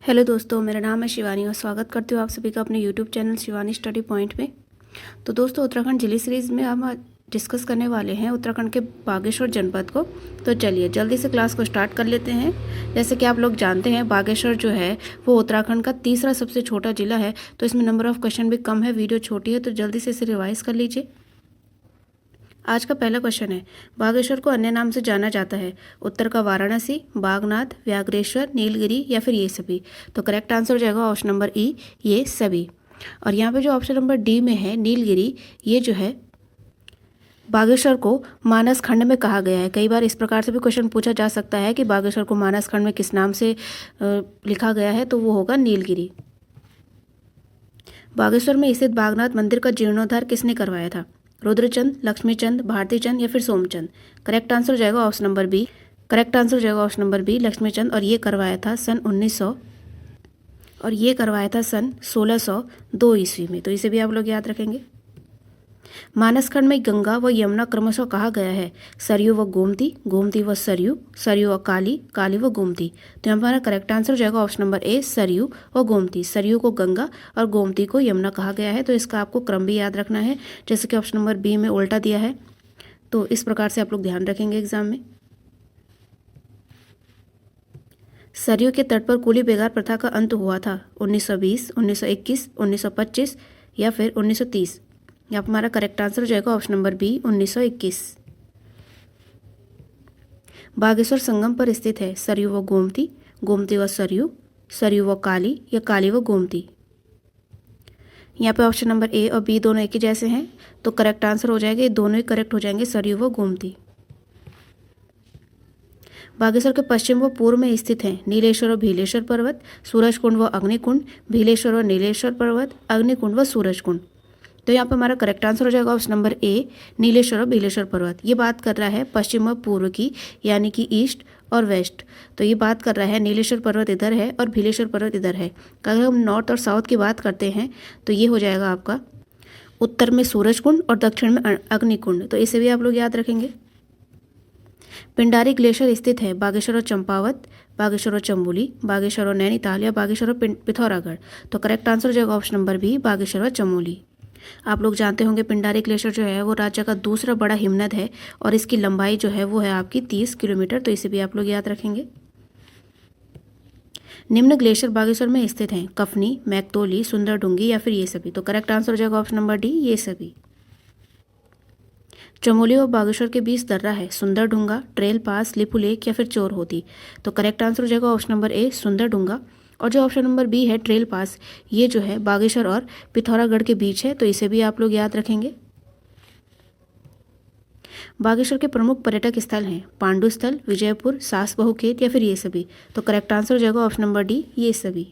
Hello दोस्तों, मेरा नाम है शिवानी और स्वागत करती हूँ आप सभी का अपने YouTube channel Shivani study point में। तो दोस्तों, उत्तराखंड जिले सीरीज़ में हम डिस्कस करने वाले हैं उत्तराखंड के बागेश्वर जनपद को। तो चलिए जल्दी से क्लास को स्टार्ट कर लेते हैं। जैसे कि आप लोग जानते हैं, बागेश्वर जो है वो उत्तराखंड का तीसरा सबसे छोटा जिला है, तो इसमें नंबर ऑफ क्वेश्चन भी कम है, वीडियो छोटी है, तो जल्दी से इसे रिवाइज कर लीजिए। आज का पहला क्वेश्चन है, बागेश्वर को अन्य नाम से जाना जाता है। उत्तर का वाराणसी, बागनाथ, व्याघ्रेश्वर, नीलगिरी या फिर ये सभी। तो करेक्ट आंसर हो जाएगा ऑप्शन नंबर ई, ये सभी। और यहाँ पे जो ऑप्शन नंबर डी में है नीलगिरी, ये जो है बागेश्वर को मानस खंड में कहा गया है। कई बार इस प्रकार से भी क्वेश्चन पूछा जा सकता है कि बागेश्वर को मानस खंड में किस नाम से लिखा गया है, तो वो होगा नीलगिरी। बागेश्वर में स्थित बागनाथ मंदिर का जीर्णोद्धार किसने करवाया था? रुद्रचंद, लक्ष्मीचंद, भारतीचंद या फिर सोमचंद। करेक्ट आंसर हो जाएगा option number B. Correct answer हो जाएगा ऑप्शन नंबर बी, लक्ष्मीचंद। और ये करवाया था सन 1602 ईस्वी में। तो इसे भी आप लोग याद रखेंगे। मानसखंड में गंगा व यमुना क्रमशः कहा गया है सरयू व गोमती, गोमती व सरयू, सरयू व काली, काली व गोमती। तो यहाँ पर हमारा करेक्ट आंसर हो जाएगा ऑप्शन नंबर ए, सरयू व गोमती। सरयू को गंगा और गोमती को यमुना कहा गया है। तो इसका आपको क्रम भी याद रखना है, जैसे कि ऑप्शन नंबर बी में उल्टा दिया है, तो इस प्रकार से आप लोग ध्यान रखेंगे एग्जाम में। सरयू के तट पर कूली बेगार प्रथा का अंत हुआ था 1920, 1921, 1925 या फिर 1930। यहाँ पर हमारा करेक्ट आंसर हो जाएगा ऑप्शन नंबर बी, 1921। बागेश्वर संगम पर स्थित है सरयू व गोमती, गोमती व सरयू, सरयू व काली या काली व गोमती। यहाँ पे ऑप्शन नंबर ए और बी दोनों एक ही जैसे हैं, तो करेक्ट आंसर हो जाएगा, ये दोनों ही करेक्ट हो जाएंगे, सरयू व गोमती। बागेश्वर के पश्चिम व पूर्व में स्थित हैं नीलेश्वर व भीलेश्वर पर्वत, सूरजकुंड व अग्निकुंड, भीलेश्वर व नीलेश्वर पर्वत, अग्निकुंड व सूरजकुंड। तो यहाँ पर हमारा करेक्ट आंसर हो जाएगा ऑप्शन नंबर ए, नीलेश्वर और भीलेश्वर पर्वत। ये बात कर रहा है पश्चिम व पूर्व की, यानी कि ईस्ट और वेस्ट। तो ये बात कर रहा है नीलेश्वर पर्वत इधर है और भीलेश्वर पर्वत इधर है। अगर हम नॉर्थ और साउथ की बात करते हैं तो ये हो जाएगा आपका उत्तर में सूरजकुंड और दक्षिण में अग्निकुंड। तो इसे भी आप लोग याद रखेंगे। पिंडारी ग्लेशियर स्थित है बागेश्वर और चंपावत, बागेश्वर और चमोली, बागेश्वर और नैनीताल या बागेश्वर और पिथौरागढ़। तो करेक्ट आंसर हो जाएगा ऑप्शन नंबर बी, बागेश्वर और चमोली। आप लोग जानते होंगे पिंडारी ग्लेशियर जो है वो राज्य का दूसरा बड़ा हिमनद है और इसकी लंबाई जो है वो है आपकी 30 किलोमीटर। तो इसे भी आप लोग याद रखेंगे। निम्न ग्लेशियर बागेश्वर में स्थित हैं कफनी, मैकतोली, सुंदरडुंगी या फिर ये सभी। तो करेक्ट आंसर हो जाएगा ऑप्शन नंबर डी, ये सभी। चमोली और बागेश्वर के बीच दर्रा है सुंदरडुंगा, ट्रेल पास, लिपू लेक या फिर चोर होती। तो करेक्ट आंसर हो जाएगा ऑप्शन नंबर ए, सुंदरडुंगा। और जो ऑप्शन नंबर बी है ट्रेल पास, ये जो है बागेश्वर और पिथौरागढ़ के बीच है। तो इसे भी आप लोग याद रखेंगे। बागेश्वर के प्रमुख पर्यटक स्थल हैं पांडु स्थल, विजयपुर, सास बहू खेत या फिर ये सभी। तो करेक्ट आंसर हो जाएगा ऑप्शन नंबर डी, ये सभी।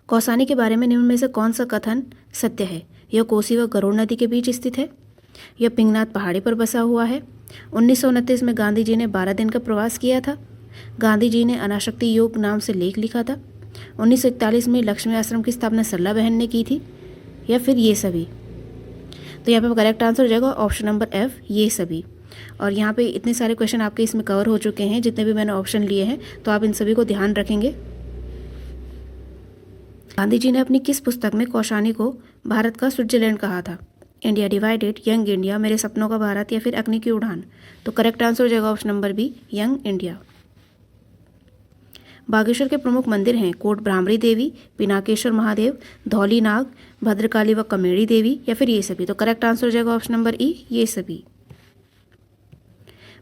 कौसानी के बारे में निम्न में से कौन सा कथन सत्य है? यह कोसी व गरुड़ नदी के बीच स्थित है, यह पिंगनाथ पहाड़ी पर बसा हुआ है, 1929 में गांधी जी ने 12 दिन का प्रवास किया था, गांधी जी ने अनाशक्ति योग नाम से लेख लिखा था, 1941 में लक्ष्मी आश्रम की स्थापना सरला बहन ने की थी, या फिर ये सभी। तो यहाँ पे करेक्ट आंसर हो जाएगा ऑप्शन नंबर एफ, ये सभी। और यहाँ पे इतने सारे क्वेश्चन आपके इसमें कवर हो चुके हैं जितने भी मैंने ऑप्शन लिए हैं, तो आप इन सभी को ध्यान रखेंगे। गांधी जी ने अपनी किस पुस्तक में कौसानी को भारत का स्विट्जरलैंड कहा था? इंडिया डिवाइडेड, यंग इंडिया, मेरे सपनों का भारत या फिर अग्नि की उड़ान। तो करेक्ट आंसर हो जाएगा option number B, young India. Bageshwar के प्रमुख मंदिर हैं कोट ब्राह्मणी देवी, पिनाकेश्वर महादेव, धौली नाग, भद्रकाली व कमेड़ी देवी या फिर ये सभी। तो करेक्ट आंसर हो जाएगा ऑप्शन नंबर ई, ये सभी।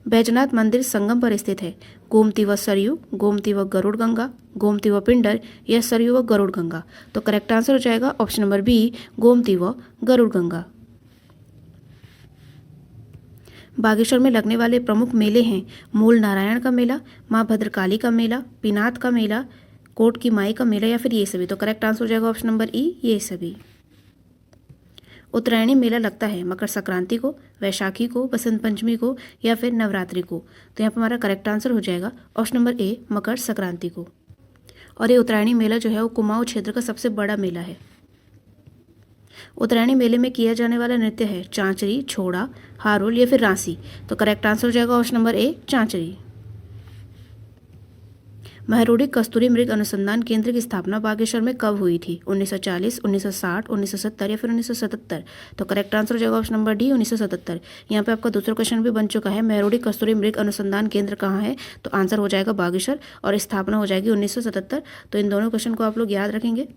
बैजनाथ मंदिर संगम पर स्थित है गोमती व सरयू, गोमती व गरुड़ गंगा, गोमती व पिंडर या सरयू व गरुड़ गंगा। तो करेक्ट आंसर हो जाएगा ऑप्शन नंबर बी, गोमती व गरुड़ गंगा। बागेश्वर में लगने वाले प्रमुख मेले हैं मूल नारायण का मेला, माँ भद्रकाली का मेला, पिनाथ का मेला, कोट की माई का मेला या फिर ये सभी। तो करेक्ट आंसर हो जाएगा ऑप्शन नंबर ई, ये सभी। उत्तरायणी मेला लगता है मकर संक्रांति को, वैशाखी को, बसंत पंचमी को या फिर नवरात्रि को। तो यहाँ पर हमारा करेक्ट आंसर हो जाएगा option number A, Makar Sankranti को। और ये उत्तरायणी मेला जो है वो कुमाऊं क्षेत्र का सबसे बड़ा मेला है। उत्तरायणी मेले में किया जाने वाला नृत्य है चांचरी, छोड़ा, हारोल या फिर रांसी। तो करेक्ट आंसर हो जाएगा ऑप्शन नंबर ए, चांचरी। महरोड़ी कस्तूरी मृग अनुसंधान केंद्र की स्थापना बागेश्वर में कब हुई थी? 1940, 1960, 1970 या फिर 1977? तो करेक्ट आंसर हो जाएगा ऑप्शन नंबर डी 1977। यहाँ पे आपका दूसरा क्वेश्चन भी बन चुका है, महरोड़ी कस्तूरी मृग अनुसंधान केंद्र कहाँ है? तो आंसर हो जाएगा बागेश्वर और स्थापना हो जाएगी 1977। तो इन दोनों क्वेश्चन को आप लोग याद रखेंगे।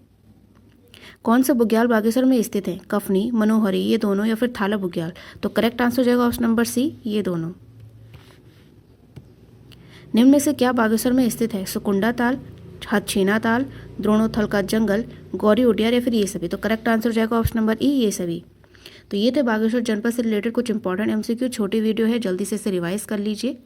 कौन सा बुग्याल बागेश्वर में स्थित है? कफनी, मनोहरी, ये दोनों या फिर थाला बुग्याल? तो करेक्ट आंसर हो जाएगा ऑप्शन नंबर सी, ये दोनों। निम्न में से क्या बागेश्वर में स्थित है? सुकुंडा ताल, हथछीना ताल, द्रोणोथल का जंगल, गौरी उडियार या फिर ये सभी? तो करेक्ट आंसर हो जाएगा ऑप्शन नंबर ई, ये सभी। तो ये थे बागेश्वर जनपद से रिलेटेड कुछ इंपॉर्टेंट एमसीक्यू। छोटी वीडियो है, जल्दी से इसे रिवाइज कर लीजिए।